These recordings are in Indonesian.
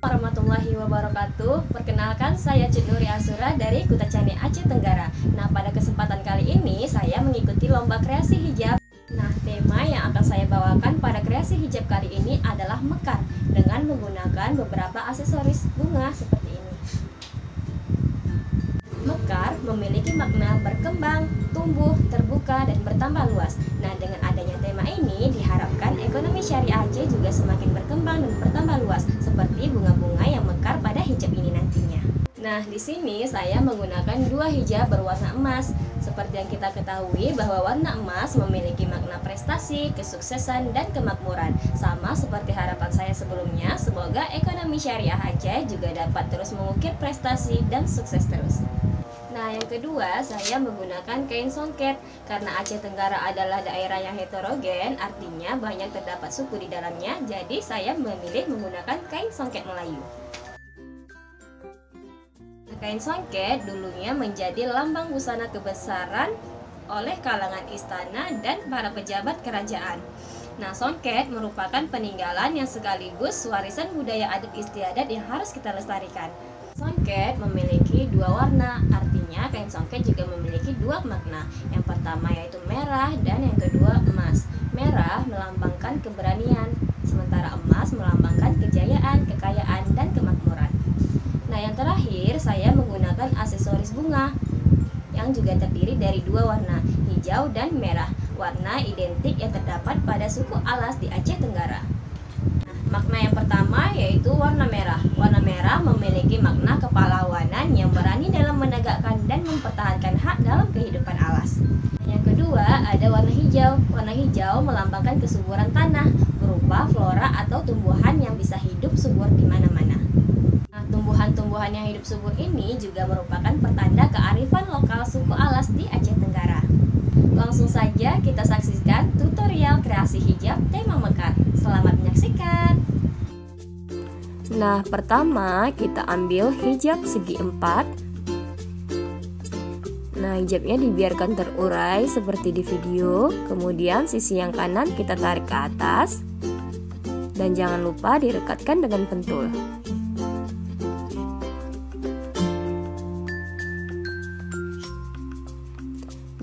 Warahmatullahi wabarakatuh. Perkenalkan, saya Cik Nuri Asura dari Kutacani, Aceh Tenggara. Nah, pada kesempatan kali ini saya mengikuti lomba kreasi hijab. Nah, tema yang akan saya bawakan pada kreasi hijab kali ini adalah mekar dengan menggunakan beberapa aksesoris bunga seperti ini. Mekar memiliki makna berkembang, tumbuh, terbuka, dan bertambah luas. Nah, dengan adanya tema ini diharapkan ekonomi syariah Aceh juga semakin berkembang dan bertambah luas, seperti bunga-bunga yang mekar pada hijab ini nantinya. Nah, di sini saya menggunakan dua hijab berwarna emas. Seperti yang kita ketahui bahwa warna emas memiliki makna prestasi, kesuksesan, dan kemakmuran. Sama seperti harapan saya sebelumnya, semoga ekonomi syariah Aceh juga dapat terus mengukir prestasi dan sukses terus. Nah, yang kedua, saya menggunakan kain songket. Karena Aceh Tenggara adalah daerah yang heterogen, artinya banyak terdapat suku di dalamnya, jadi saya memilih menggunakan kain songket Melayu. Kain songket dulunya menjadi lambang busana kebesaran oleh kalangan istana dan para pejabat kerajaan. Nah, songket merupakan peninggalan yang sekaligus warisan budaya adat istiadat yang harus kita lestarikan. Songket memiliki dua warna, artinya kain songket juga memiliki dua makna. Yang pertama yaitu merah dan yang kedua emas. Merah melambangkan keberanian, sementara emas melambangkan kejayaan, kekayaan, dan kemakmuran. Nah, yang terakhir saya menggunakan aksesoris bunga yang juga terdiri dari dua warna, hijau dan merah. Warna identik yang terdapat pada suku Alas di Aceh Tenggara. Makna yang pertama yaitu warna merah. Warna merah memiliki makna kepahlawanan yang berani dalam menegakkan dan mempertahankan hak dalam kehidupan Alas. Yang kedua ada warna hijau. Warna hijau melambangkan kesuburan tanah berupa flora atau tumbuhan yang bisa hidup subur di mana-mana. Nah, tumbuhan-tumbuhan yang hidup subur ini juga merupakan pertanda kearifan lokal suku Alas di Aceh Tenggara. Langsung saja kita saksikan tutorial kreasi hijab tema mekar. Selamat menyaksikan. Nah, pertama kita ambil hijab segi 4. Nah, hijabnya dibiarkan terurai seperti di video. Kemudian sisi yang kanan kita tarik ke atas. Dan jangan lupa direkatkan dengan pentul.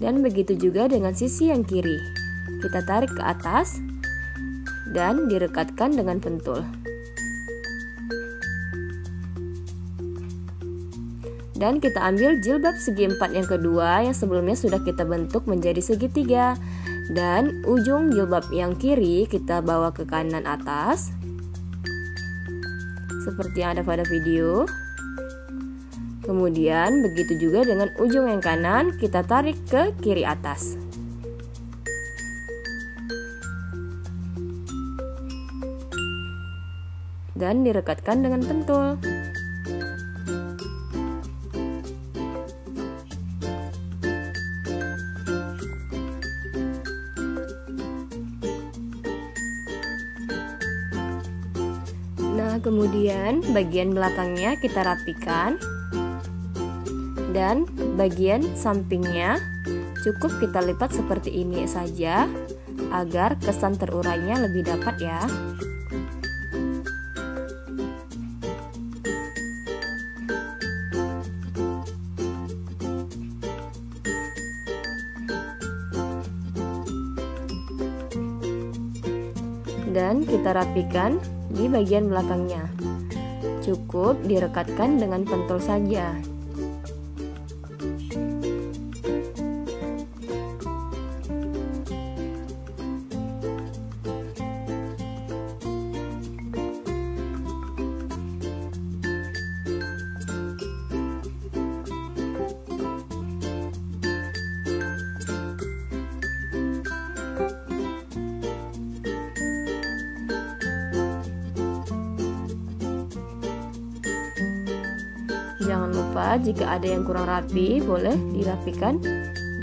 Dan begitu juga dengan sisi yang kiri. Kita tarik ke atas dan direkatkan dengan pentul. Dan kita ambil jilbab segi 4 yang kedua yang sebelumnya sudah kita bentuk menjadi segitiga. Dan ujung jilbab yang kiri kita bawa ke kanan atas. Seperti yang ada pada video. Kemudian begitu juga dengan ujung yang kanan kita tarik ke kiri atas. Dan direkatkan dengan pentul. Nah, kemudian bagian belakangnya kita rapikan. Dan bagian sampingnya cukup kita lipat seperti ini saja agar kesan terurainya lebih dapat ya. Dan kita rapikan di bagian belakangnya. Cukup direkatkan dengan pentul saja. Jangan lupa jika ada yang kurang rapi boleh dirapikan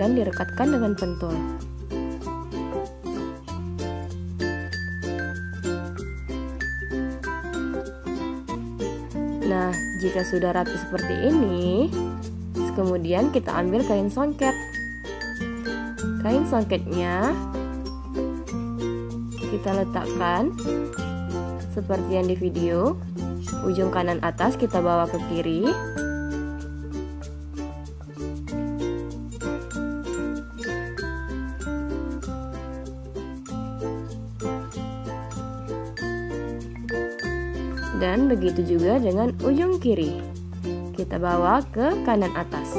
dan direkatkan dengan pentul. Nah, jika sudah rapi seperti ini, kemudian kita ambil kain songket. Kain songketnya kita letakkan seperti yang di video. ujung kanan atas kita bawa ke kiri. Dan begitu juga dengan ujung kiri. Kita bawa ke kanan atas.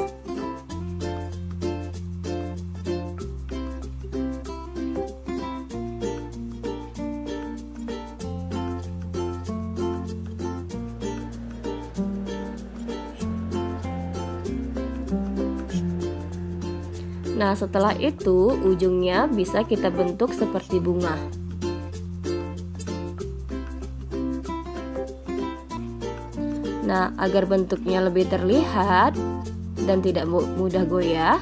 Nah, setelah itu ujungnya bisa kita bentuk seperti bunga. Nah, agar bentuknya lebih terlihat dan tidak mudah goyah,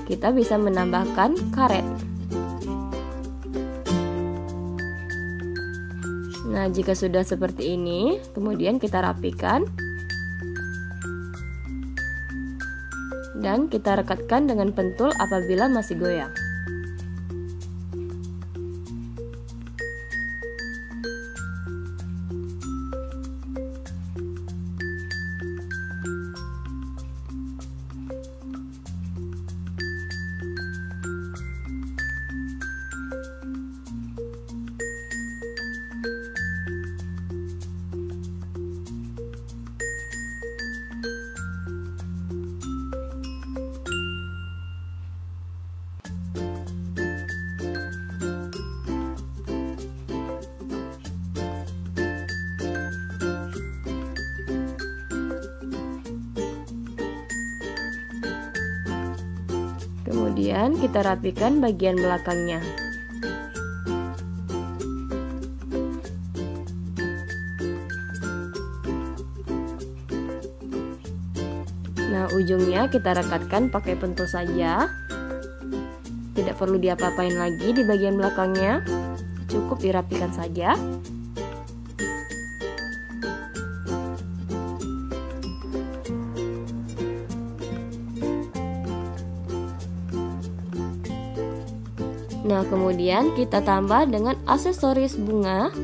kita bisa menambahkan karet. Nah, jika sudah seperti ini, kemudian kita rapikan dan kita rekatkan dengan pentul apabila masih goyang. Kemudian kita rapikan bagian belakangnya. Nah, ujungnya kita rekatkan pakai pentul saja. Tidak perlu diapa-apain lagi di bagian belakangnya. Cukup dirapikan saja. Nah, kemudian kita tambah dengan aksesoris bunga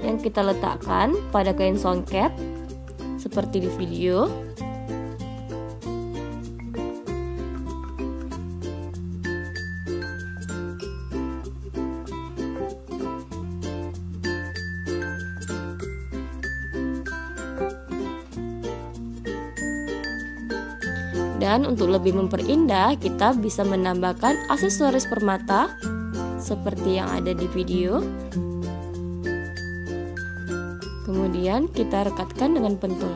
yang kita letakkan pada kain songket seperti di video. Dan untuk lebih memperindah, kita bisa menambahkan aksesoris permata seperti yang ada di video. Kemudian kita rekatkan dengan pentul.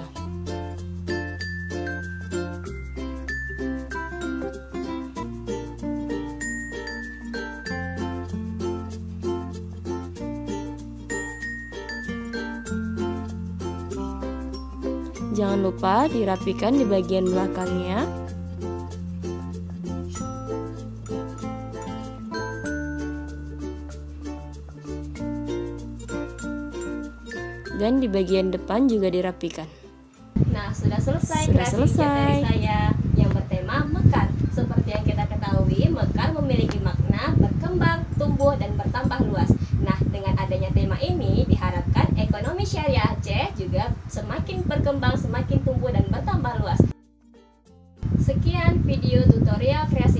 Jangan lupa dirapikan di bagian belakangnya. Dan di bagian depan juga dirapikan. Nah, sudah selesai Sudah kreasi selesai. dari saya yang bertema mekar. Seperti yang kita ketahui, mekar memiliki makna berkembang, tumbuh, dan bertambah luas. Nah, dengan adanya tema ini, diharapkan ekonomi syariah Aceh juga semakin berkembang, semakin tumbuh, dan bertambah luas. Sekian video tutorial kreasi